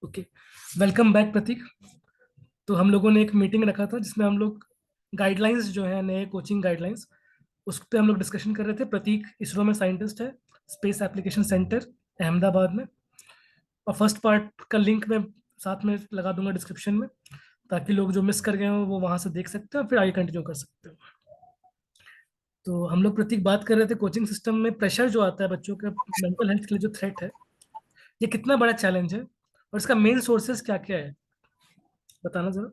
Okay. Welcome back प्रतीक। तो हम लोगों ने एक मीटिंग रखा था जिसमें हम लोग गाइडलाइंस जो है, नए कोचिंग गाइडलाइंस, उस पर हम लोग डिस्कशन कर रहे थे। प्रतीक इसरो में साइंटिस्ट है, स्पेस एप्लीकेशन सेंटर अहमदाबाद में। और फर्स्ट पार्ट का लिंक मैं साथ में लगा दूंगा डिस्क्रिप्शन में, ताकि लोग जो मिस कर गए हो वो वहां से देख सकते हो और फिर आगे कंटिन्यू कर सकते हो। तो हम लोग प्रतीक बात कर रहे थे कोचिंग सिस्टम में प्रेशर जो आता है बच्चों के मेंटल हेल्थ के लिए, जो थ्रेट है, ये कितना बड़ा चैलेंज है और इसका मेन सोर्सेज क्या क्या है, बताना जरा।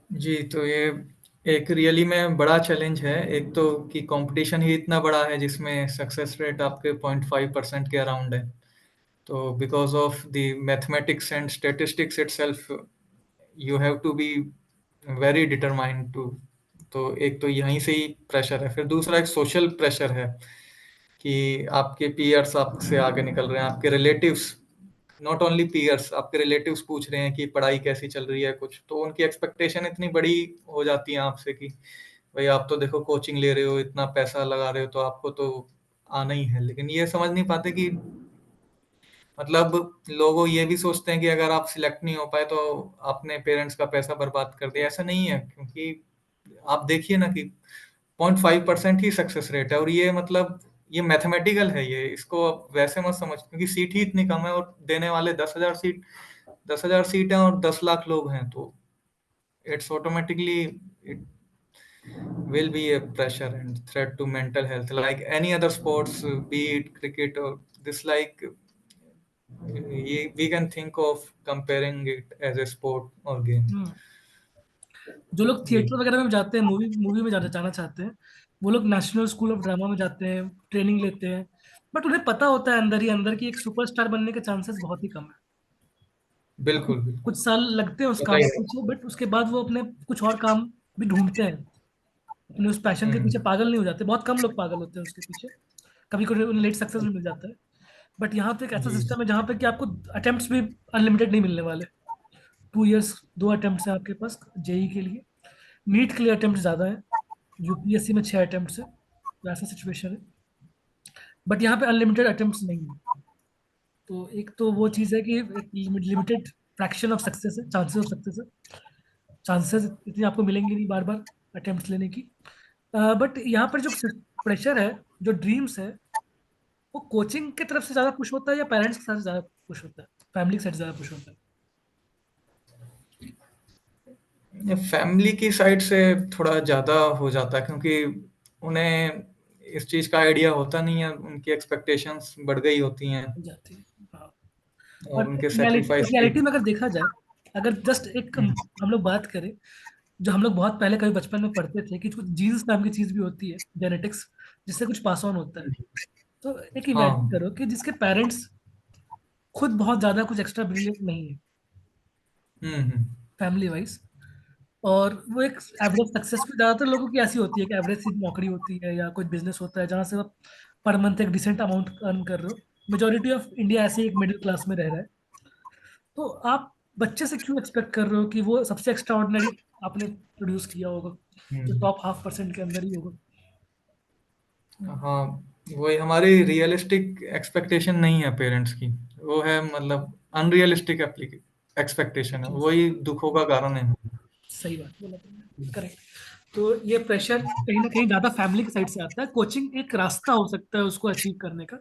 जी, तो ये एक रियली में बड़ा चैलेंज है। एक तो कि कंपटीशन ही इतना बड़ा है जिसमें सक्सेस रेट आपके 0.5% के अराउंड है। तो because of the mathematics and statistics itself you have to be very determined to. तो एक तो यहीं से ही प्रेशर है। फिर दूसरा एक सोशल प्रेशर है कि आपके पीयर्स आपसे आगे निकल रहे हैं, आपके रिलेटिव्स, नॉट ओनली पीयर्स, आपके रिलेटिव्स पूछ रहे हैं कि पढ़ाई कैसी चल रही है कुछ, तो उनकी एक्सपेक्टेशन इतनी बड़ी हो जाती है आपसे कि भाई आप तो देखो कोचिंग ले रहे हो, इतना पैसा लगा रहे हो, तो आपको तो आना ही है। लेकिन ये समझ नहीं पाते कि मतलब लोगों ये भी सोचते हैं कि अगर आप सिलेक्ट नहीं हो पाए तो आपने पेरेंट्स का पैसा बर्बाद कर दिया। ऐसा नहीं है, क्योंकि आप देखिए ना कि 0.5% ही सक्सेस रेट है, और ये मतलब ये मैथमेटिकल है। ये इसको आप वैसे मत समझ, क्योंकि सीट ही इतनी कम है और देने वाले 10,000 सीट, 10,000 सीट हैं और 10 लाख लोग हैं, तो it's automatically it will be a pressure and threat to mental health like any other sports, be it cricket or this, like we can think of comparing it as a sport or game. हम्म। जो लोग जी। Theatre वगैरह में जाते हैं, movie movie में जाना जाना चाहते हैं, वो लोग नेशनल स्कूल ऑफ ड्रामा में जाते हैं, ट्रेनिंग लेते हैं। बट उन्हें पता होता है अंदर ही अंदर कि एक सुपरस्टार बनने के चांसेस बहुत ही कम है। कुछ बिल्कुल बिल्कुल। कुछ साल लगते हैं उस काम के बताइए। पीछे, बट उसके बाद वो अपने कुछ और काम भी ढूंढते हैं। अपने उस पैशन के पीछे हम्म। पागल नहीं हो जाते, बहुत कम लोग पागल होते हैं उसके पीछे। कभी कभी उन्हें लेट सक्सेस भी मिल जाता है। बट यहाँ पे एक ऐसा जी। सिस्टम है जहाँ पे कि आपको अटेम्प्ट्स भी अनलिमिटेड नहीं मिलने वाले। 2 इयर्स, 2 अटेम्प्ट्स हैं आपके पास जेई के लिए। नीट के लिए अटेम्प्ट ज़्यादा है, यूपीएससी में 6 अटेम्प्ट्स है, तो ऐसा सिचुएशन है। बट यहाँ पे अनलिमिटेड अटेम्प्ट्स नहीं है। तो एक तो वो चीज़ है कि एक लिमिटेड फ्रैक्शन ऑफ सक्सेस है, चांसेस ऑफ सक्सेस है। चांसेस इतनी आपको मिलेंगे नहीं बार बार अटेम्प्ट्स लेने की। बट यहाँ पर जो प्रेशर है, जो ड्रीम्स है, वो कोचिंग की तरफ से ज़्यादा पुश होता है या पेरेंट्स के साथ ज़्यादा पुश होता है, फैमिली के साथ ज़्यादा पुश होता है? ये फैमिली की साइड से थोड़ा ज्यादा हो जाता है, क्योंकि उन्हें इस चीज का आइडिया होता नहीं है, उनकी एक्सपेक्टेशंस बढ़ गई होती हैं हो जाती है। हाँ। और और उनके रियलिटी सेक्रीफाइस की। रियलिटी में अगर देखा जाए, अगर जस्ट एक हम लोग बात करें, जो हम लोग बहुत पहले कभी बचपन में पढ़ते थे कि कुछ जीन्स नाम की चीज भी होती है, जेनेटिक्स, जिससे कुछ पास ऑन होता है। तो एक इमेजिन हाँ। करो कि जिसके पेरेंट्स खुद बहुत ज्यादा कुछ एक्स्ट्रा ब्रिलियंट नहीं है हम्म। फैमिली वाइज, और वो एक एवरेज सक्सेसफुल, ज्यादातर लोगों की ऐसी होती है कि एवरेज सी नौकरी होती है या कोई बिजनेस होता है जहाँ से आप पर मंथ एक डिसेंट अमाउंट अर्न कर रहे हो। मेजोरिटी ऑफ इंडिया ऐसे ही एक मिडिल क्लास में रह रहा है। तो आप बच्चे से क्यों एक्सपेक्ट कर रहे हो कि वो सबसे एक्स्ट्रा ऑर्डिनरी आपने प्रोड्यूस किया होगा, जो हम्म। टॉप 0.5% के अंदर ही होगा? हाँ, वही हमारी रियलिस्टिक एक्सपेक्टेशन नहीं है पेरेंट्स की, वो है मतलब अनरियलिस्टिक एक्सपेक्टेशन है, जी, वही दुखों का कारण है। सही बात बोला तुमने, करेक्ट। तो ये प्रेशर कहीं ना कहीं ज्यादा फैमिली की साइड से आता है। कोचिंग एक रास्ता हो सकता है उसको अचीव करने का,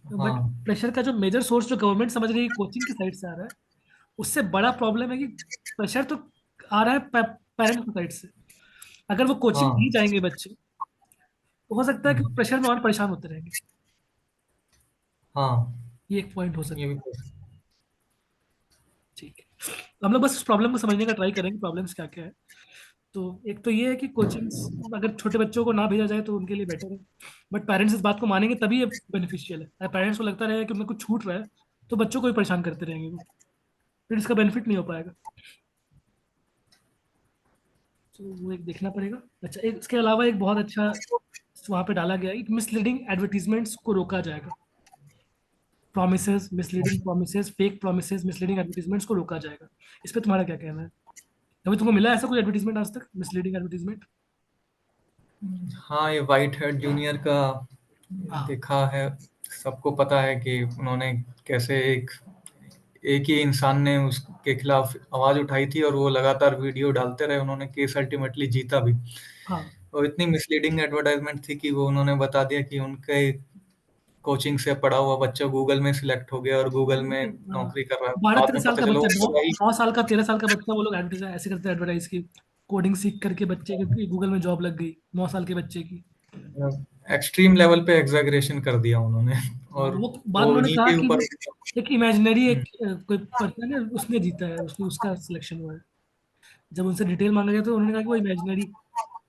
बट हाँ। प्रेशर का जो मेजर सोर्स जो गवर्नमेंट समझ रही है कोचिंग की साइड से आ रहा है, उससे बड़ा प्रॉब्लम है कि प्रेशर तो आ रहा है पेरेंट्स की साइड से। अगर वो कोचिंग नहीं हाँ। जाएंगे बच्चे, तो हो सकता है कि वो हम्म। प्रेशर में और परेशान होते रहेंगे। हाँ, ये एक पॉइंट हो ये सकता भी है। ठीक है, तो हम लोग बस उस प्रॉब्लम को समझने का ट्राई करेंगे, प्रॉब्लम्स क्या क्या है। तो एक तो ये है कि कोचिंग्स अगर छोटे बच्चों को ना भेजा जाए तो उनके लिए बेटर है। बट पेरेंट्स इस बात को मानेंगे तभी ये बेनिफिशियल है। अगर पेरेंट्स को लगता रहेगा कि उन्हें कुछ छूट रहा है, तो बच्चों को भी परेशान करते रहेंगे वो, फिर इसका बेनिफिट नहीं हो पाएगा। तो वो एक देखना पड़ेगा। अच्छा, एक इसके अलावा एक बहुत अच्छा वहाँ पे डाला गया है कि मिसलीडिंग एडवर्टीजमेंट्स को रोका जाएगा। Promises, misleading promises, fake promises, misleading advertisements को रोका जाएगा। इस पे तुम्हारा क्या कहना है? कभी तुमको मिला ऐसा कोई एडवर्टीजमेंट आज तक, मिसलीडिंग एडवर्टीजमेंट? हाँ, ये वाइट हेड जूनियर का हाँ। देखा है सबको पता है कि उन्होंने कैसे एक एक ही इंसान ने उसके खिलाफ आवाज उठाई थी और वो लगातार वीडियो डालते रहे, उन्होंने केस अल्टीमेटली जीता भी। हाँ और इतनी मिसलीडिंग एडवर्टाइजमेंट थी कि वो उन्होंने बता दिया कि उनके कोचिंग से पढ़ा हुआ बच्चा गूगल में सिलेक्ट हो गया और गूगल में नौकरी कर रहा है। बारह बाद तेरह में साल पता का चला बच्चा, वो नौ सही। 9 साल का 13 साल का बच्चा, वो लोग एडवर्टाइज ऐसे करते हैं, एडवर्टाइज की कोडिंग सीख करके बच्चे की गूगल में जॉब लग गई 9 साल के बच्चे की। एक्सट्रीम लेवल पे एग्जैगरेशन कर दिया उन्होंने। हाँ, और वो बाद वो में उन्होंने उन्हीं कहा के कि ऊपर। एक इमेजिनरी हम्म, एक कोई पर्सन है उसने जीता है, उसने उसका सिलेक्शन हुआ है। जब उनसे डिटेल मांगा गया तो उन्होंने कहा कि वो इमेजिनरी,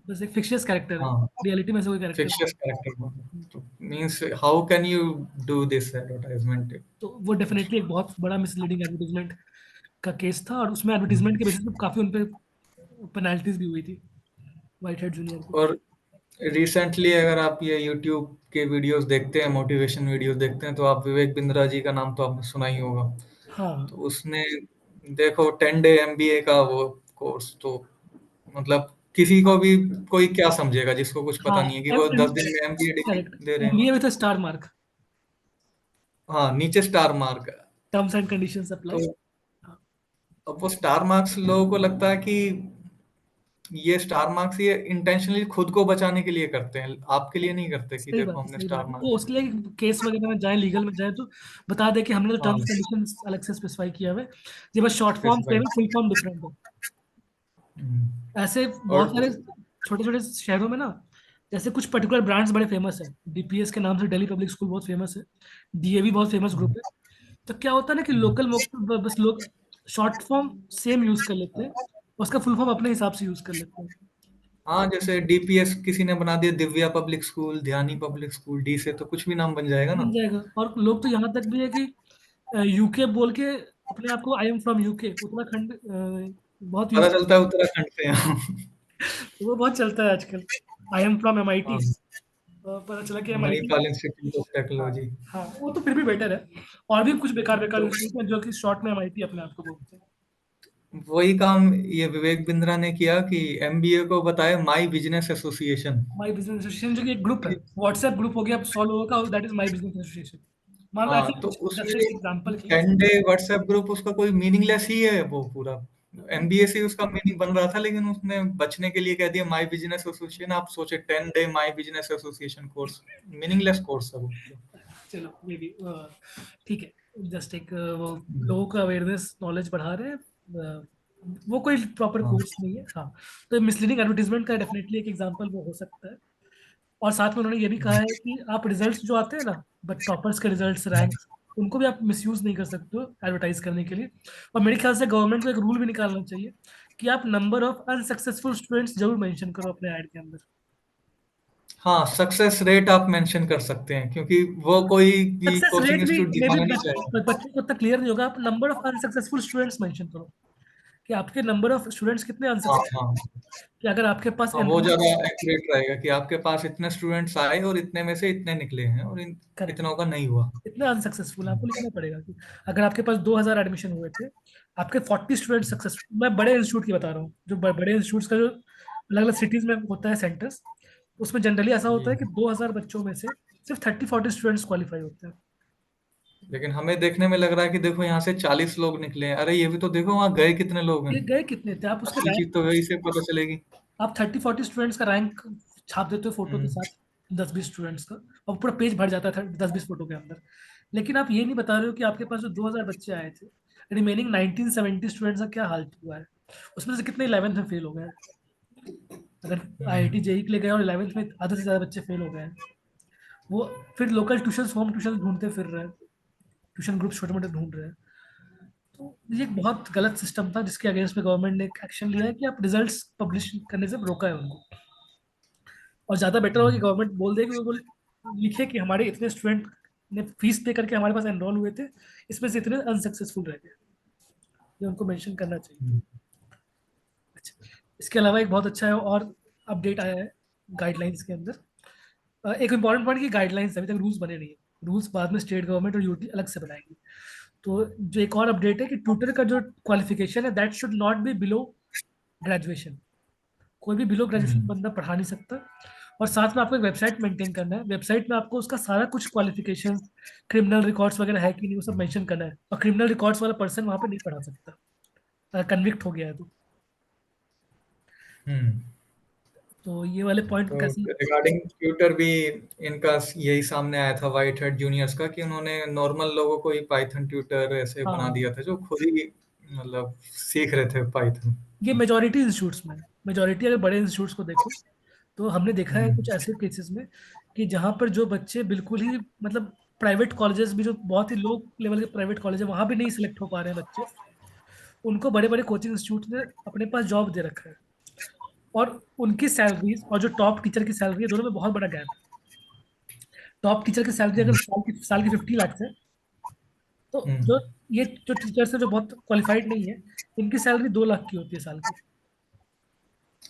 बस एक फिक्शियस कैरेक्टर है, हाँ, रियलिटी में से कोई कैरेक्टर नहीं फिक्शियस कैरेक्टर। तो means how can you do this advertisement? है। तो वो डेफिनेटली एक बहुत बड़ा मिसलीडिंग एडवर्टीजमेंट का केस था, और उसमें एडवर्टीजमेंट के बेसिस पे काफी उन पे पेनल्टीज भी हुई थी वाइट हेड जूनियर को। और रिसेंटली अगर आप ये यूट्यूब के वीडियोस देखते हैं, मोटिवेशन वीडियोस देखते हैं, तो आप विवेक बिंद्रा जी का नाम तो आपने सुना ही होगा। तो हाँ उसने देखो 10 डे एमबीए का वो कोर्स, तो मतलब किसी को भी कोई क्या समझेगा जिसको कुछ हाँ, पता नहीं है कि वो 10 दिन में एमबीए डिग्री करेक्ट, दे रहे हैं। एमबीए विद स्टार मार्क, हाँ, नीचे star mark. Terms and conditions तो अप्लाई। अब वो स्टार मार्क्स लोगों को लगता है कि ये स्टार मार्क्स ये इंटेंशनली खुद को बचाने के लिए करते हैं, आपके लिए नहीं करते कि सही बात देखो है, हमने सही बात स्टार है, मार्क। वो उसके लिए केस वगैरह में जाए, लीगल में जाए तो बता दे कि हमने तो हाँ, टर्म्स कंडीशंस अलग से स्पेसिफाई किया हुआ है, ये बस शॉर्ट फॉर्म स्पेसिफाई। सेम है, फुल फॉर्म डिफरेंट है। ऐसे और बहुत सारे छोटे छोटे शहरों में ना, जैसे कुछ पर्टिकुलर ब्रांड्स बड़े फेमस है, डीपीएस के नाम से दिल्ली पब्लिक स्कूल बहुत फेमस है, डीएवी बहुत फेमस ग्रुप है। तो क्या होता है ना कि लोकल बस लोग शॉर्ट फॉर्म सेम यूज कर लेते हैं, उसका फुल फॉर्म अपने हिसाब से यूज कर लेते हैं। हाँ, जैसे डीपीएस किसी ने बना दिया दिव्या पब्लिक स्कूल, ध्यानी पब्लिक स्कूल, डी से तो कुछ भी नाम बन जाएगा बन ना। जाएगा, और लोग तो यहाँ तक भी है कि यूके बोल के अपने आप को, I am from UK, Uttarakhand बहुत यूज, पता चलता है उत्तराखंड से हैं हम। वो बहुत चलता है आजकल, आई एम फ्रॉम एमआईटी, हाँ, पता चला कि एमआईटी। मणिपाल इंस्टीट्यूट ऑफ हाँ टेक्नोलॉजी। हाँ, वो तो फिर भी बेटर है। और भी कुछ बेकार बेकार तो इंस्टीट्यूट हैं जो कि शॉर्ट में एमआईटी अपने आप को बोलते हैं। वही काम ये विवेक बिंद्रा ने किया कि एमबीए को बताया my business association. My business association जो कि एक ग्रुप है, व्हाट्सएप ग्रुप हो गया 100 लोगों का, that is my business association. मान लो ऐसे हाँ, तो कुछ, जस्ट एक उसमें एग्जांपल की। 10 डे व्हाट्सएप ग्रुप उसका कोई मीनिंगलेस ही है वो पूरा। एमबीए से उसका मीनिंग बन रहा था, लेकिन उसने बचने के लिए कह दिया माई बिजनेस एसोसिएशन। आप सोचे 10 day my business association course, meaningless course है वो। चलो मे बी ठीक है, जस्ट एक वो लोगों का अवेयरनेस नॉलेज बढ़ा रहे हैं, वो कोई प्रॉपर हाँ, कोर्स नहीं है। हाँ, तो मिसलीडिंग एडवर्टीजमेंट का डेफिनेटली एक एग्जांपल वो हो सकता है। और साथ में उन्होंने ये भी कहा है कि आप रिजल्ट्स जो आते हैं ना, बट टॉपर्स के रिजल्ट्स, रैंक्स, उनको भी आप मिसयूज नहीं कर सकते हो एडवर्टाइज करने के लिए। और मेरे ख्याल से गवर्नमेंट को एक रूल भी निकालना चाहिए कि आप नंबर ऑफ अनसक्सेसफुल स्टूडेंट्स जरूर मेंशन करो अपने ऐड के अंदर। हाँ, सक्सेस रेट आप मेंशन कर सकते हैं, क्योंकि वो कोई भी सक्सेस कोचिंग रेट भी इंस्टीट्यूट मे बी दिखाना नहीं चाहेगा। बच्चे को इतना क्लियर नहीं होगा, आप number of unsuccessful students mention करो कि आपके नंबर ऑफ स्टूडेंट्स कितने हाँ, अनसक्सेसफुल, हाँ, कि अगर आपके पास हाँ, वो एनरोल, ज्यादा एक्यूरेट रहेगा कि आपके पास इतने स्टूडेंट्स आए और इतने में से इतने निकले हैं और करेक्ट, इतनों का नहीं हुआ। इतना अनसक्सेसफुल आपको लिखना पड़ेगा कि अगर आपके पास 2000 एडमिशन हुए थे, आपके 40 स्टूडेंट सक्सेसफुल, मैं बड़े इंस्टीट्यूट की बता रहा हूँ, जो बड़े इंस्टीट्यूट्स का जो अलग अलग सिटीज में होता है सेंटर्स, उसमें जनरली ऐसा होता है जी। कि 2000 बच्चों में से सिर्फ 30-40 स्टूडेंट्स क्वालिफाई होते हैं। लेकिन हमें देखने में लग रहा है कि देखो यहाँ से 40 लोग निकले हैं, अरे ये भी तो देखो वहाँ गए कितने लोग हैं। ये गए कितने थे, आप उसके असली चीज रैंक, तो वही से पता चलेगी। आप 30-40 स्टूडेंट्स का रैंक छाप देते हो फोटो के हम्म, साथ, 10-20 स्टूडेंट्स का, और पूरा पेज भर जाता है 10-20 फोटो के अंदर। लेकिन आप ये नहीं बता रहे हो कि आपके पास जो 2000 बच्चे आए थे, रिमेनिंग 1970 स्टूडेंट्स का क्या हाल हुआ है, उसमें से कितने 11th में फेल हो गए हैं। अगर आईआईटी जेई के लिए गए और 11th में आधे से ज्यादा बच्चे फेल हो गए हैं, वो फिर लोकल ट्यूशन, होम ट्यूशन ढूंढते फिर रहे हैं, ट्यूशन ग्रुप छोटे मोटे ढूंढ रहे हैं। तो ये एक बहुत गलत सिस्टम था जिसके अगेंस्ट में गवर्नमेंट ने एक एक्शन लिया है कि आप रिजल्ट्स पब्लिश करने से रोका है उनको। और ज्यादा बेटर होगा कि गवर्नमेंट बोल दे कि वो लिखे कि हमारे इतने स्टूडेंट ने फीस पे करके हमारे पास एनरोल हुए थे, इसमें से इतने अनसक्सेसफुल रह गए, ये उनको मेंशन करना चाहिए। हम्म, अच्छा, इसके अलावा एक बहुत अच्छा है और अपडेट आया है गाइडलाइंस के अंदर। एक इंपॉर्टेंट पॉइंट की गाइडलाइंस अभी तक रूल्स बने नहीं है, रूल्स बाद में स्टेट गवर्नमेंट और यूटी अलग से बनाएंगी। तो जो एक और अपडेट है कि ट्यूटर का जो क्वालिफिकेशन है that should not be below graduation, कोई भी बिलो ग्रेजुएशन हम्म, बंदा पढ़ा नहीं सकता। और साथ में आपको एक वेबसाइट मेंटेन करना है। वेबसाइट में आपको उसका सारा कुछ क्वालिफिकेशन, क्रिमिनल रिकॉर्ड्स वगैरह है कि नहीं, वो सब मेंशन करना है। और क्रिमिनल रिकॉर्ड्स वाला पर्सन वहाँ पे नहीं पढ़ा सकता अगर कन्विक्ट हो गया है हम्म। तो ये वाले पॉइंट को तो कैसे। रिगार्डिंग ट्यूटर भी इनका यही सामने आया था व्हाइट हेड जूनियर्स का, कि उन्होंने नॉर्मल लोगों को ही पाइथन ट्यूटर ऐसे बना हाँ, दिया था जो खुद ही मतलब सीख रहे थे पाइथन। ये मेजोरिटी इंस्टीट्यूट्स में, मेजोरिटी अगर बड़े इंस्टीट्यूट्स को देखो तो हमने देखा है कुछ हम्म। ऐसे केसेस में कि जहाँ पर जो बच्चे बिल्कुल ही मतलब प्राइवेट कॉलेजेस भी, जो बहुत ही लो लेवल के प्राइवेट कॉलेज है, वहाँ भी नहीं सिलेक्ट हो पा रहे हैं बच्चे, उनको बड़े बड़े कोचिंग इंस्टीट्यूट ने अपने पास जॉब दे रखा है। और उनकी सैलरीज और जो टॉप टीचर की सैलरी है, दोनों में बहुत बड़ा गैप है। टॉप टीचर की सैलरी अगर हम्म। साल की 50 लाख है, तो हम्म। जो ये जो टीचर्स है जो बहुत क्वालिफाइड नहीं है, इनकी सैलरी 2 लाख की होती है साल की।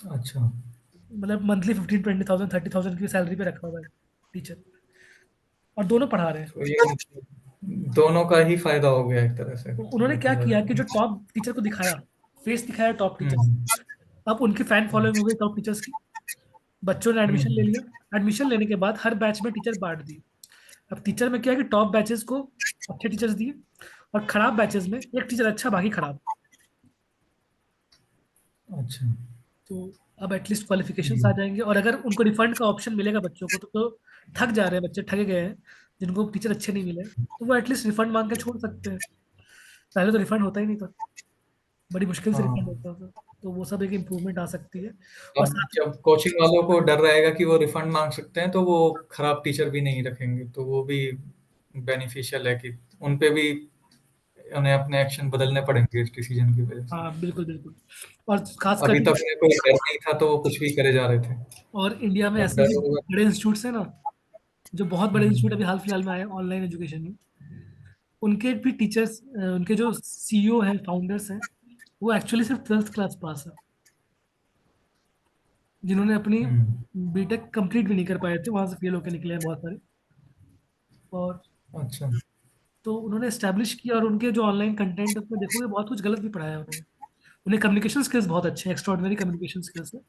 अच्छा। मतलब मंथली 15-20 थाउजेंड 30,000 की सैलरी पे रखा हुआ है टीचर, और दोनों पढ़ा रहे हैं। तो ये दोनों का ही फायदा हो गया एक तरह से तो उन्होंने क्या देखा जाए किया कि तो। जो टॉप टीचर को दिखाया, फेस दिखाया टॉप टीचर्स, हम्म। अब उनकी फैन फॉलोइंग हो गई टॉप टीचर्स की। बच्चों ने एडमिशन ले हम्म। लिया। एडमिशन लेने के बाद हर बैच में टीचर बांट दिए। अब टीचर में क्या है कि टॉप बैचेस को अच्छे टीचर्स दिए, और खराब बैचेस में एक टीचर अच्छा बाकी खराब। अच्छा। तो अब एटलीस्ट क्वालिफिकेशंस आ हम्म। जाएंगे, और अगर उनको रिफंड का ऑप्शन मिलेगा बच्चों को, तो थक जा रहे हैं बच्चे, ठगे गए हैं जिनको टीचर अच्छे नहीं मिले, तो वो एटलीस्ट रिफंड मांग के छोड़ सकते हैं। पहले तो रिफंड होता ही नहीं था, बड़ी मुश्किल से रिफंड हाँ। होता था। तो वो सब एक इम्प्रूवमेंट आ सकती है। और अब साथ जब कोचिंग वालों को डर रहेगा कि वो रिफंड मांग सकते हैं, तो वो खराब टीचर भी नहीं रखेंगे, तो वो भी बेनिफिशियल है कि उन पे भी उन्हें अपने एक्शन बदलने पड़ेंगे इस डिसीजन की वजह से। हाँ, बिल्कुल बिल्कुल। और खास अभी करके, तक उन्हें कोई डर नहीं था तो वो कुछ भी करे जा रहे थे। और इंडिया में अब ऐसे डर भी होगा। बड़े इंस्टीट्यूट्स हैं ना, जो बहुत बड़े इंस्टीट्यूट हम्म। अभी हाल फिलहाल में आए ऑनलाइन एजुकेशन में, उनके भी टीचर्स, उनके जो सीईओ हैं, फाउंडर्स हैं, वो एक्चुअली सिर्फ 12th क्लास पास है, जिन्होंने अपनी हम्म। बीटेक कंप्लीट भी नहीं कर पाए थे, वहां से फेल होकर निकले हैं बहुत सारे। और अच्छा। तो उन्होंने एस्टैब्लिश किया, और उनके जो ऑनलाइन कंटेंट उसमें देखोगे बहुत कुछ गलत भी पढ़ाया उन्होंने। उन्हें कम्युनिकेशन स्किल्स बहुत अच्छे हैं, एक्स्ट्रॉर्डिनरी कम्युनिकेशन स्किल्स है,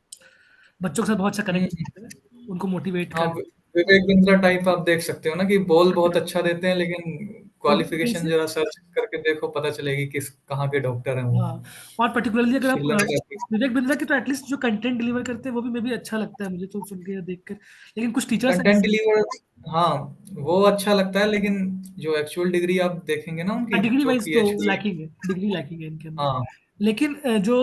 बच्चों के साथ बहुत अच्छा कनेक्ट हम्म। करते हैं, उनको मोटिवेट हाँ, कर। विवेक बिंद्रा टाइप आप देख सकते हो ना, कि बॉल बहुत अच्छा देते हैं, लेकिन वो भी कहीं क्वालिफिकेशन से, जरा सर्च करके देखो, पता चलेगी किस कहाँ के डॉक्टर हैं वो। हाँ। और पर्टिकुलरली अगर आप श्रीलंका की। विवेक बिंद्रा की, तो एटलीस्ट जो कंटेंट डिलीवर करते हैं वो भी मे भी अच्छा लगता है मुझे तो सुन के या देख कर। लेकिन कुछ टीचर्स कंटेंट ऐसे, डिलीवर, हाँ, वो अच्छा लगता है, लेकिन जो एक्चुअल डिग्री आप देखेंगे ना उनकी, डिग्री जो वाइज तो पीएचडी। लैकिंग है, डिग्री लैकिंग है इनके अंदर। हाँ। लेकिन जो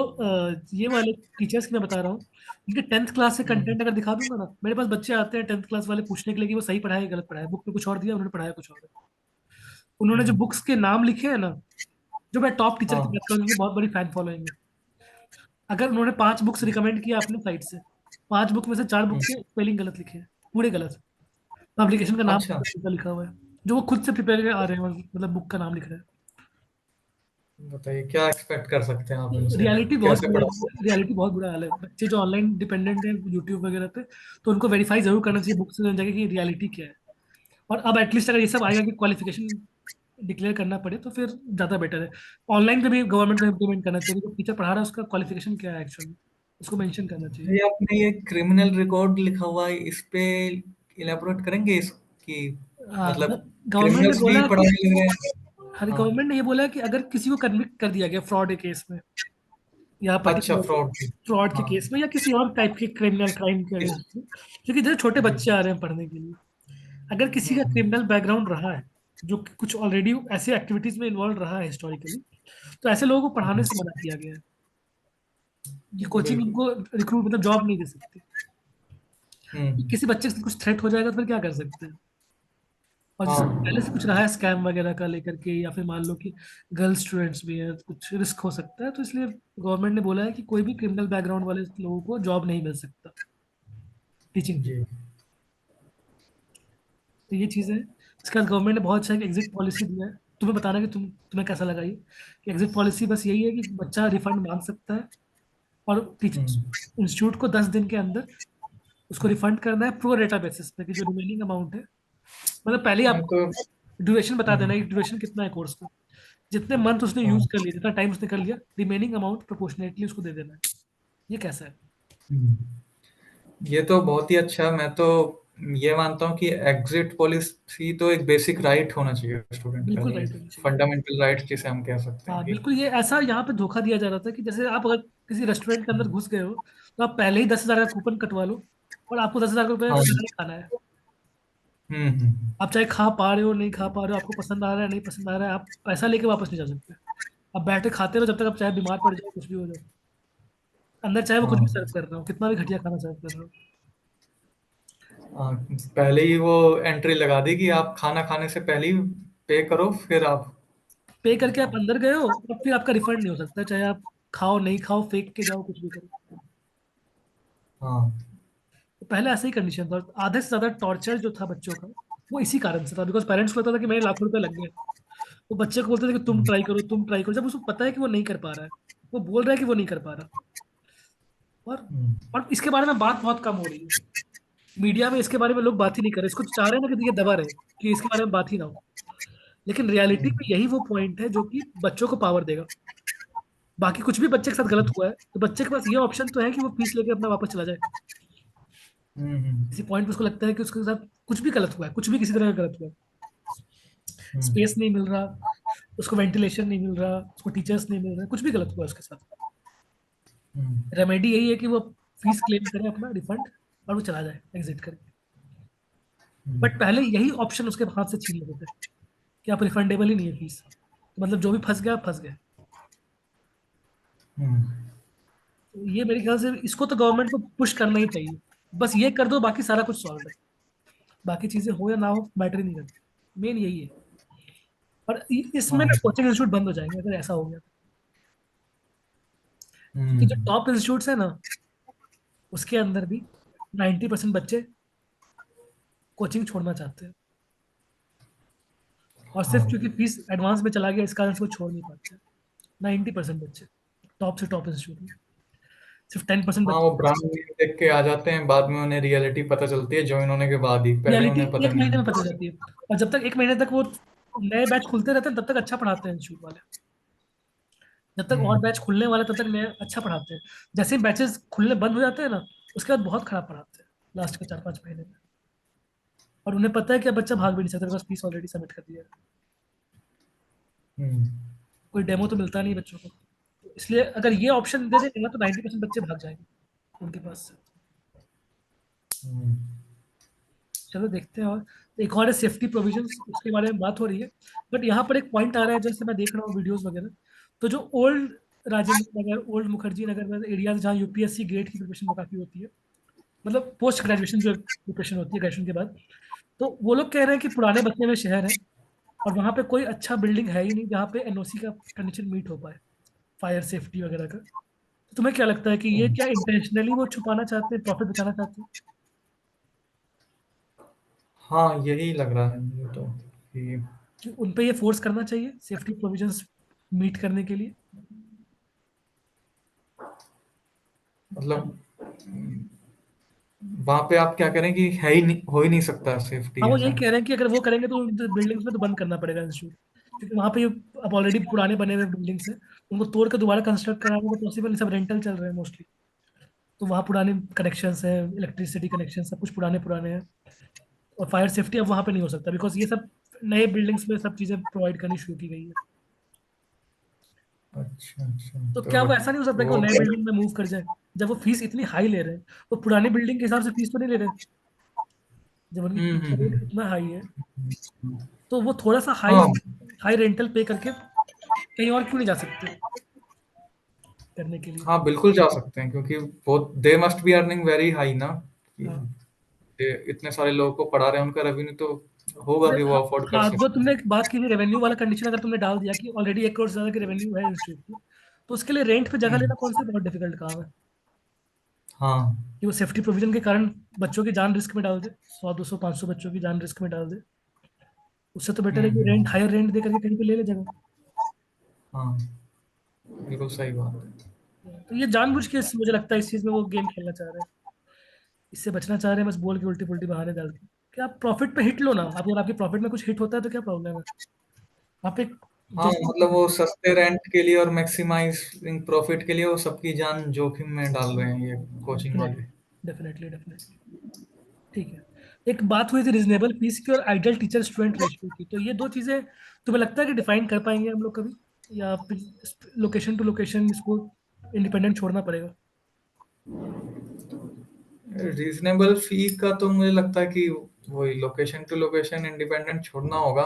ये वाले टीचर्स की मैं बता रहा हूँ, इनके 10th क्लास से हम्म। कंटेंट अगर दिखा दूंगा ना, मेरे पास बच्चे आते हैं 10th क्लास वाले पूछने के लिए कि वो सही पढ़ाया है गलत पढ़ाया है, बुक में कुछ और दिया उन्होंने पढ़ाया कुछ और है। उन्होंने जो हम्म। बुक्स के नाम लिखे हैं ना, जो मैं टॉप टीचर की हाँ। बात करूँ, उनकी बहुत बड़ी फैन फॉलोइंग है। अगर उन्होंने 5 बुक्स रिकमेंड किया अपने साइट से, 5 बुक में से 4 बुक हम्म। के स्पेलिंग गलत लिखे हैं, पूरे गलत। पब्लिकेशन का नाम अच्छा। गलत लिखा हुआ है, जो वो खुद से प्रिपेयर आ रहे हैं, और मतलब बुक का नाम लिख रहे हैं। बताइए क्या एक्सपेक्ट कर सकते हैं आप उनसे, रियलिटी बहुत कैसे बुरा, पढ़ाओगे। रियलिटी बहुत बुरा हाल है। बच्चे जो ऑनलाइन डिपेंडेंट है यूट्यूब वगैरह पे, तो उनको वेरीफाई जरूर करना चाहिए बुक से जाके कि रियलिटी क्या है। और अब एटलीस्ट अगर ये सब आएगा कि क्वालिफिकेशन डिक्लेयर करना पड़े, तो फिर ज़्यादा बेटर है। ऑनलाइन पे भी गवर्नमेंट को इम्प्लीमेंट करना चाहिए, जो टीचर पढ़ा रहा है उसका क्वालिफिकेशन क्या है एक्चुअली, उसको मेंशन करना चाहिए। ये आपने ये क्रिमिनल रिकॉर्ड लिखा हुआ है, इस पे इलेबोरेट करेंगे इसकी, मतलब गवर्नमेंट ने क्रिमिनल्स भी बोला कि, पढ़ाने लग रहे हैं। हर हाँ। गवर्नमेंट ने ये बोला है कि अगर किसी को कन्विक्ट कर दिया गया फ्रॉड केस में, या अच्छा, पर्टिकुलर फ्रॉड की। फ्रॉड के हाँ। केस में, या किसी और टाइप के क्रिमिनल क्राइम के इस। अगेंस्ट में, क्योंकि जैसे छोटे जी। बच्चे आ रहे हैं पढ़ने के लिए, अगर किसी का हम्म। क्रिमिनल बैकग्राउंड रहा है, जो कि कुछ ऑलरेडी ऐसे एक्टिविटीज में इन्वॉल्व रहा है हिस्टोरिकली, तो ऐसे लोगों को पढ़ाने से मना किया गया है। ये कोचिंग बिल्कुल। इनको रिक्रूट मतलब जॉब नहीं दे सकती। हम्म। किसी बच्चे से कुछ थ्रेट हो जाएगा तो फिर क्या कर सकते हैं। और जैसे पहले से हाँ। कुछ रहा है स्कैम वगैरह का लेकर के, या फिर मान लो कि गर्ल्स स्टूडेंट्स भी हैं, तो कुछ रिस्क हो सकता है, तो इसलिए गवर्नमेंट ने बोला है कि कोई भी क्रिमिनल बैकग्राउंड वाले लोगों को जॉब नहीं मिल सकता टीचिंग में। जी। तो ये चीज़ है। इसके बाद गवर्नमेंट ने बहुत अच्छा एक एग्जिट पॉलिसी दिया है। तुम्हें बताना कि तुम्हें कैसा लगा ये, कि एग्जिट पॉलिसी बस यही है कि बच्चा रिफंड मांग सकता है, और हम्म। इंस्टीट्यूट को 10 दिन के अंदर उसको रिफंड करना है प्रो रेटा बेसिस पे, कि जो रिमेनिंग अमाउंट है, मतलब पहले ही हाँ, आपको तो ड्यूरेशन बता देना हम्म। है कि ड्यूरेशन कितना है कोर्स का, जितने मंथ उसने यूज हाँ। कर लिया, जितना टाइम उसने कर लिया, रिमेनिंग अमाउंट प्रोपोर्शनेटली उसको दे देना है। ये कैसा है। हम्म। ये तो बहुत ही अच्छा। मैं तो ये मानता हूँ कि एग्जिट पॉलिसी तो एक बेसिक राइट होना चाहिए स्टूडेंट का, बिल्कुल ये राइट होनी चाहिए। फंडामेंटल राइट जिसे हम कह सकते हैं हाँ कि। बिल्कुल, ये ऐसा यहाँ पे धोखा दिया जा रहा था कि जैसे आप अगर किसी रेस्टोरेंट के अंदर घुस गए हो तो आप पहले ही 10,000 का कूपन कटवा लो और आपको 10,000 रुपये हाँ। खाना ही खाना है। आप चाहे खा पा रहे हो नहीं खा पा रहे हो, आपको पसंद आ रहा है नहीं पसंद आ रहा है, आप पैसा लेके वापस नहीं जा सकते। आप बैठे खाते रहो जब तक आप चाहे बीमार पड़ जाओ कुछ भी हो जाओ, अंदर चाहे वो कुछ भी हाँ। सर्व कर रहा हो, कितना भी घटिया खाना सर्व कर रहा हो। हाँ, पहले ही वो एंट्री लगा दी कि आप खाना खाने से पहले ही पे करो, फिर आप पे करके आप खाओ। अंदर गए हो और फिर आपका रिफंड नहीं हो सकता, चाहे आप खाओ नहीं खाओ, फेंक के जाओ, कुछ भी करो। हाँ। तो पहले ऐसा ही कंडीशन था, और आधे से ज्यादा टॉर्चर जो था बच्चों का वो इसी कारण से था, बिकॉज पेरेंट्स को लगता था कि मेरे लाखों रुपए लग गए। वो बच्चे को बोलते थे कि तुम हम्म, ट्राई करो तुम ट्राई करो, जब उसको पता है कि वो नहीं कर पा रहा है, वो बोल रहा है कि वो नहीं कर पा रहा। और हम्म, और इसके बारे में बात बहुत कम हो रही है, मीडिया में इसके बारे में लोग बात ही नहीं कर रहे, इसको चाह रहे हैं ना कि ये दबा रहे कि इसके बारे में बात ही ना हो। लेकिन रियलिटी हम्म, में यही वो पॉइंट है जो कि बच्चों को पावर देगा। बाकी कुछ भी बच्चे के साथ गलत हुआ है तो बच्चे के पास ये ऑप्शन तो है कि वो फीस लेके अपना वापस चला जाए। हम्म, किसी पॉइंट पे उसको लगता है कि उसके साथ कुछ भी गलत हुआ है, कुछ भी किसी तरह का गलत हुआ है, हम्म, स्पेस नहीं मिल रहा, उसको वेंटिलेशन नहीं मिल रहा, उसको टीचर्स नहीं मिल रहे, कुछ भी गलत हुआ है उसके साथ। हम्म, रेमेडी यही है कि वो फीस क्लेम करे अपना रिफंड और वो चला जाए एग्जिट करके। हम्म, बट पहले यही ऑप्शन उसके हाथ से छीन लेते थे कि आप रिफंडेबल ही नहीं है फीस, तो मतलब जो भी फंस गया फंस गया। हम्म, तो ये मेरे ख्याल से इसको तो गवर्नमेंट को पुश करना ही चाहिए, बस ये कर दो बाकी सारा कुछ सॉल्व है। बाकी चीजें हो या ना हो मैटर ही नहीं करती, मेन यही है। और इसमें ना हाँ, कोचिंग इंस्टीट्यूट बंद हो जाएंगे अगर ऐसा हो गया, क्योंकि जो हम्म, टॉप इंस्टीट्यूट्स है ना उसके अंदर भी 90% बच्चे कोचिंग छोड़ना चाहते हैं, और सिर्फ हाँ, क्योंकि फीस एडवांस में चला गया इस कारण से वो छोड़ नहीं पाते। 90% बच्चे टॉप से टॉप इंस्टीट्यूट में, सिर्फ 10% हाँ, वो बच्चे। ब्रांड नेम देख के आ जाते हैं, बाद में उन्हें रियलिटी पता चलती है ज्वाइन होने के बाद ही, पहले रियलिटी उन्हें पता एक नहीं महीने में पता होता। चलती है, और जब तक एक महीने तक वो नए बैच खुलते रहते हैं तब तक अच्छा पढ़ाते हैं इंस्टीट्यूट वाले। जब तक और हम्म, बैच खुलने वाले तब तक नए अच्छा पढ़ाते हैं, जैसे ही बैचेस खुलने बंद हो जाते हैं ना उसके बाद बहुत खराब पढ़ाते हैं लास्ट के 4-5 महीने में। और उन्हें पता है कि अब बच्चा भाग भी नहीं सकता बिकॉज फीस ऑलरेडी सबमिट कर दिया है, हम्म, कोई डेमो तो मिलता नहीं बच्चों को। तो इसलिए अगर ये ऑप्शन दे देंगे ना तो 90% बच्चे भाग जाएंगे उनके पास से। हम्म, चलो देखते हैं। और एक और है सेफ्टी प्रोविजंस, उसके बारे में बात हो रही है। बट यहाँ पर एक पॉइंट आ रहा है जैसे मैं देख रहा हूँ वीडियोस वगैरह, तो जो ओल्ड राजेंद्र नगर ओल्ड मुखर्जी नगर में एरियाज जहाँ यूपीएससी गेट की प्रिपरेशन काफी होती है, मतलब पोस्ट ग्रेजुएशन जो प्रिपरेशन होती है ग्रेजुएशन के बाद, तो वो लोग कह रहे हैं कि पुराने बसे हुए शहर है और वहाँ पे कोई अच्छा बिल्डिंग है ही नहीं जहाँ पे एनओसी का कंडीशन मीट हो पाए, फायर सेफ्टी वगैरह का। तो तुम्हें क्या लगता है कि ये हम्म। क्या इंटेंशनली वो छुपाना चाहते हैं, प्रॉफिट बचाना चाहते हैं, हाँ, यही लग रहा है मुझे तो कि कि उन पे ये फोर्स करना चाहिए सेफ्टी प्रोविजंस मीट करने के लिए। मतलब वहां पे आप क्या करें कि है ही नहीं, हो ही नहीं सकता सेफ्टी हाँ वो यही ऐसा। कह रहे हैं कि अगर वो करेंगे तो बिल्डिंग्स में तो बंद करना पड़ेगा इंस्टीट्यूट, क्योंकि वहाँ पे अब ऑलरेडी पुराने बने हुए बिल्डिंग्स हैं, उनको तोड़ के दोबारा कंस्ट्रक्ट कराना तो पॉसिबल नहीं, सब रेंटल चल रहे हैं मोस्टली। तो वहाँ पुराने कनेक्शंस हैं, इलेक्ट्रिसिटी कनेक्शन सब कुछ पुराने पुराने हैं, और फायर सेफ्टी अब वहाँ पे नहीं हो सकता बिकॉज ये सब नए बिल्डिंग्स में सब चीज़ें प्रोवाइड करनी शुरू की गई है। अच्छा, अच्छा। तो क्या तो वो ऐसा नहीं हो सकता कि वो वो नए बिल्डिंग में मूव कर जाए, जब वो फीस इतनी हाई ले रहे हैं, वो पुरानी बिल्डिंग के हिसाब से फीस तो नहीं ले रहे, जब उनकी हम्म, फीस का हम्म, रेट इतना हाई है, हम्म। तो वो थोड़ा सा हाई हाँ, हाई रेंटल पे करके कहीं और क्यों नहीं जा सकते करने के लिए। हाँ, बिल्कुल जा सकते हैं क्योंकि वो they must be earning very high ना, कि हाँ ये इतने सारे लोगों को पढ़ा रहे हैं, उनका रेवेन्यू तो होगा अरे कि वो हाँ, अफोर्ड कर हाँ, जो सकते तुमने हैं। एक बात की थी रेवेन्यू वाला कंडीशन, अगर तुमने डाल दिया कि ऑलरेडी 1 करोड़ से ज्यादा की रेवेन्यू है इंस्टीट्यूट की, तो उसके लिए रेंट पे जगह हम्म, लेना कौन सा बहुत डिफिकल्ट काम है, हाँ। कि वो सेफ्टी प्रोविजन के कारण बच्चों की जान रिस्क में डाल दे, 100 200 500 बच्चों की जान रिस्क में डाल दे। उससे तो बेटर है कि रेंट हायर रेंट दे करके कहीं पे ले ले जगह। हाँ, बिल्कुल सही बात है। तो ये जानबूझ के मुझे लगता है इस चीज में वो गेम खेलना चाह रहे हैं, इससे बचना चाह रहे हैं, बस बोल के उल्टी पुल्टी बहाने डाल के कि आप प्रॉफिट पे हिट लो ना, आप अगर आपकी प्रॉफिट में कुछ हिट होता है तो क्या प्रॉब्लम है। आप एक हाँ, जैसे मतलब वो सस्ते रेंट के लिए और मैक्सिमाइजिंग प्रॉफिट के लिए वो सबकी जान जोखिम में डाल रहे हैं ये कोचिंग डेफिनेटली वाले। Definitely definitely. ठीक है। एक बात हुई थी रिजनेबल फीस की और आइडियल टीचर स्टूडेंट रेशियो की, तो ये दो चीजें तुम्हें लगता है कि डिफाइन कर पाएंगे हम लोग कभी, या लोकेशन टू लोकेशन इसको इंडिपेंडेंट छोड़ना पड़ेगा? रीजनेबल फी का तो मुझे लगता है कि वही लोकेशन टू लोकेशन इंडिपेंडेंट छोड़ना होगा।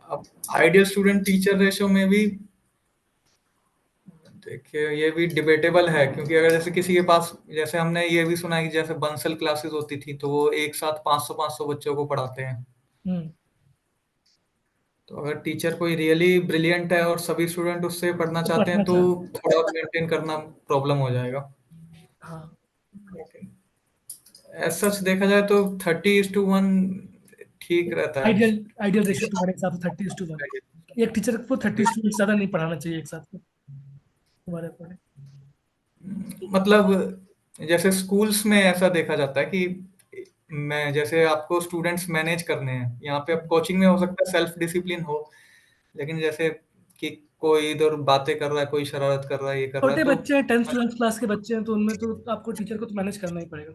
अब आइडियल स्टूडेंट टीचर रेशियो में भी देखिए ये भी डिबेटेबल है, क्योंकि अगर जैसे किसी के पास, जैसे हमने ये भी सुना है कि जैसे बंसल क्लासेस होती थी तो वो एक साथ 500 बच्चों को पढ़ाते हैं। हम्म। तो अगर टीचर कोई रियली ब्रिलियंट है और सभी स्टूडेंट उससे पढ़ना तो चाहते पढ़ना हैं तो चाहते। थोड़ा मेंटेन करना प्रॉब्लम हो जाएगा। हाँ। एज सच देखा जाए तो 30:1 ठीक रहता है। आइडियल आइडियल रेशियो तुम्हारे हिसाब से 30:1? एक टीचर को 30 स्टूडेंट ज्यादा नहीं पढ़ाना चाहिए एक साथ में तुम्हारे अकॉर्डिंग? ठीक है। मतलब जैसे स्कूल्स में ऐसा देखा जाता है कि मैं जैसे आपको स्टूडेंट्स मैनेज करने हैं, यहाँ पे अब कोचिंग में हो सकता है सेल्फ डिसिप्लिन हो, लेकिन जैसे कि कोई इधर बातें कर रहा है, कोई शरारत कर रहा है, ये कर रहा है छोटे तो बच्चे हैं, 10th 12th क्लास के बच्चे हैं, तो उनमें तो आपको टीचर को तो मैनेज करना ही पड़ेगा।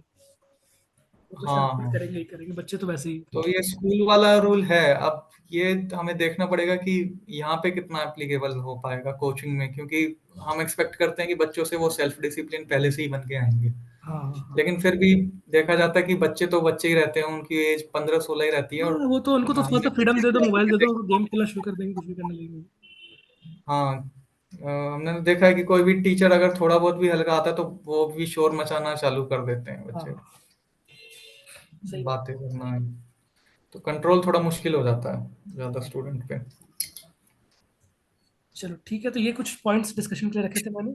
वो तो हाँ शांति हाँ, करेंगे ही करेंगे, बच्चे तो वैसे ही। तो ये स्कूल वाला रूल है। अब ये हमें देखना पड़ेगा कि यहाँ पे कितना एप्लीकेबल हो पाएगा कोचिंग में, क्योंकि हम एक्सपेक्ट करते हैं कि बच्चों से वो सेल्फ डिसिप्लिन पहले से ही बन के आएंगे। हाँ हाँ हाँ। लेकिन फिर भी देखा जाता है कि बच्चे तो बच्चे ही रहते हैं, उनकी एज 15-16 ही रहती है। और हाँ, वो तो उनको तो थोड़ा सा हमने फ्रीडम दे दो, मोबाइल दे दो, गेम खेलना शुरू कर देंगे, कुछ भी करने लगेंगे। हाँ हमने देखा है कि कोई भी टीचर अगर थोड़ा बहुत भी हल्का आता है तो वो भी शोर मचाना चालू कर देते हैं बच्चे, हाँ। सही बात। बातें करना है। तो कंट्रोल थोड़ा मुश्किल हो जाता है ज्यादा स्टूडेंट पे। चलो ठीक है, तो ये कुछ पॉइंट्स डिस्कशन के लिए रखे थे मैंने।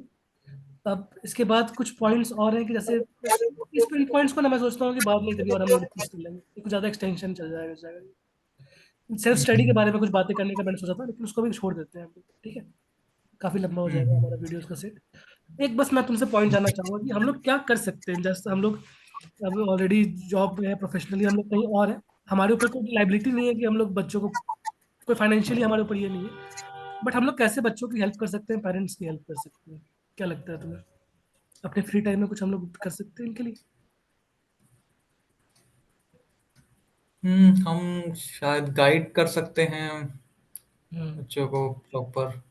अब इसके बाद कुछ पॉइंट्स और हैं कि जैसे इस इन पॉइंट्स को ना मैं सोचता हूँ कि बाद में कभी और हम लोग डिस्कस कर लेंगे, ये कुछ ज़्यादा एक्सटेंशन चल जाएगा इस जगह। सेल्फ स्टडी के हम्म बारे में कुछ बातें करने का मैंने सोचा था, लेकिन उसको भी छोड़ देते हैं हम लोग, ठीक है? काफ़ी लंबा हो जाएगा हमारा हम्म वीडियोस का सेट। एक बस मैं तुमसे पॉइंट जानना चाहूंगा कि हम लोग क्या कर सकते हैं, जैसे हम लोग अब ऑलरेडी जॉब में है, प्रोफेशनली हम लोग कहीं और है, हमारे ऊपर कोई लाइबिलिटी नहीं है कि हम लोग बच्चों को, कोई फाइनेंशियली हमारे ऊपर ये नहीं है, बट हम लोग कैसे बच्चों की हेल्प कर सकते हैं, पेरेंट्स की हेल्प कर सकते हैं? क्या लगता है तुम्हें? अपने फ्री टाइम में कुछ हम लोग कर सकते हैं इनके लिए? हम शायद गाइड कर सकते हैं हम्म। बच्चों को प्रॉपर,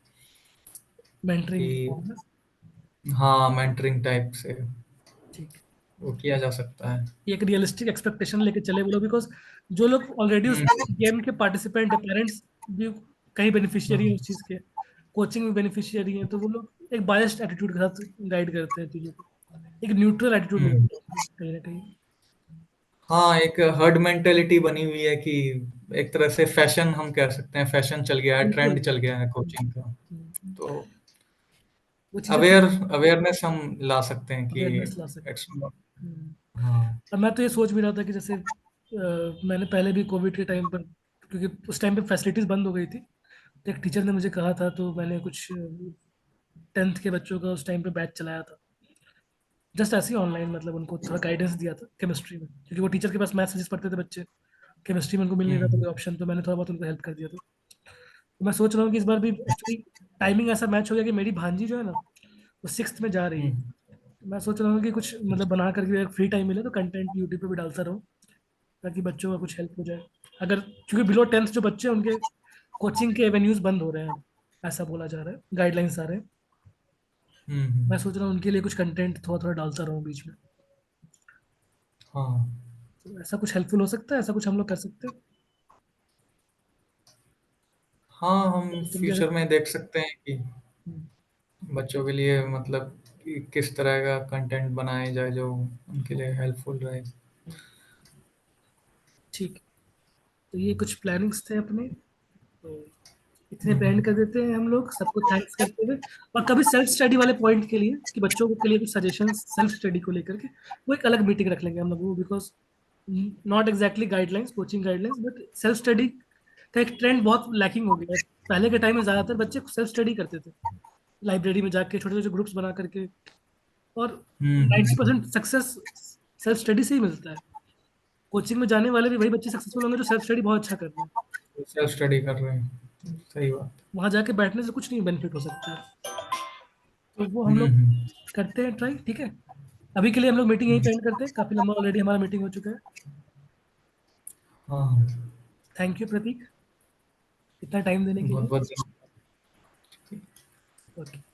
मेंटरिंग की कि फॉर्म में। हाँ मेंटरिंग टाइप से ठीक है। वो किया जा सकता है। ये एक रियलिस्टिक एक्सपेक्टेशन लेके चले वो लोग, बिकॉज जो लोग ऑलरेडी उस हम्म गेम के पार्टिसिपेंट है, पेरेंट्स भी कहीं बेनिफिशियरी है हाँ उस चीज़ के, कोचिंग में बेनिफिशियरी है, तो वो लोग एक बायस्ड एटीट्यूड के साथ गाइड करते हैं चीज़ों को, एक न्यूट्रल एटीट्यूड नहीं हम्म होता है कहीं ना कहीं। हाँ, एक हर्ड मेंटेलिटी बनी हुई है कि एक तरह से फैशन हम कह सकते हैं, फैशन चल गया है, बिल्कुल। ट्रेंड चल गया है कोचिंग का। तो वो चीज़ें तो अवेयरनेस हम ला सकते हैं कि अवेयरनेस ला सकते एक्स्ट्रा। हैं। हाँ और मैं तो ये सोच भी रहा था कि जैसे मैंने पहले भी कोविड के टाइम पर, क्योंकि उस टाइम पे फैसिलिटीज बंद हो गई थी, तो एक टीचर ने मुझे कहा था, तो मैंने कुछ 10th के बच्चों का उस टाइम पे बैच चलाया था, जस्ट ऐसे ही ऑनलाइन, मतलब उनको थोड़ा गाइडेंस दिया था केमिस्ट्री में, क्योंकि वो टीचर के पास मैथ्स फिजिक्स पढ़ते थे बच्चे, केमिस्ट्री में उनको मिल नहीं रहा था हम्म कोई ऑप्शन, तो मैंने थोड़ा बहुत उनको हेल्प कर दिया था। तो मैं सोच रहा हूँ कि इस बार भी एक्चुअली टाइमिंग ऐसा मैच हो गया कि मेरी भांजी जो है ना, वो 6th में जा रही है। हम्म तो मैं सोच रहा हूँ कि कुछ मतलब बना करके फ्री टाइम मिले तो कंटेंट यूट्यूब पे भी डालता रहूँ, ताकि बच्चों का कुछ हेल्प हो जाए। अगर, क्योंकि बिलो 10th जो बच्चे हैं उनके कोचिंग के एवेन्यूज बंद हो रहे हैं, ऐसा बोला जा रहा है, गाइडलाइंस आ रहे हैं। मैं सोच रहा हूँ उनके लिए कुछ कंटेंट थोड़ा थोड़ा डालता रहूँ बीच में। हाँ तो ऐसा कुछ हेल्पफुल हो सकता है, ऐसा कुछ हम लोग कर सकते हैं? हाँ, हम तुम क्या? फ्यूचर में देख सकते हैं कि हम्म, बच्चों के लिए मतलब कि किस तरह का कंटेंट बनाया जाए जो उनके लिए हेल्पफुल रहे। ठीक है। तो ये कुछ प्लानिंग्स थे अपने, तो इतने पे एंड कर हम्म देते हैं हम लोग, सबको थैंक्स करते हुए। और कभी सेल्फ स्टडी वाले पॉइंट के लिए, कि बच्चों के लिए कुछ सजेशंस सेल्फ स्टडी को लेकर के, वो एक अलग मीटिंग रख लेंगे हम लोग, वो because not exactly guidelines, coaching guidelines, but self study का एक ट्रेंड बहुत लैकिंग हो गया है। पहले के टाइम में ज़्यादातर बच्चे सेल्फ स्टडी करते थे, लाइब्रेरी में जाके छोटे छोटे ग्रुप्स बना करके, और हम्म 90% सक्सेस सेल्फ स्टडी से ही मिलता है। कोचिंग में जाने वाले भी वही बच्चे सक्सेसफुल होंगे जो सेल्फ स्टडी बहुत अच्छा कर रहे हैं। सेल्फ स्टडी कर रहे हैं, सही बात। वहां जाके बैठने से कुछ नहीं बेनिफिट हो सकता है। तो वो हम लोग हम्म करते हैं ट्राई, ठीक है? अभी के लिए हम लोग मीटिंग यहीं पे एंड करते हैं, काफी लंबा ऑलरेडी हमारा मीटिंग हो चुका है। हाँ, थैंक यू प्रतीक, इतना टाइम देने के बहुत लिए। बहुत ओके।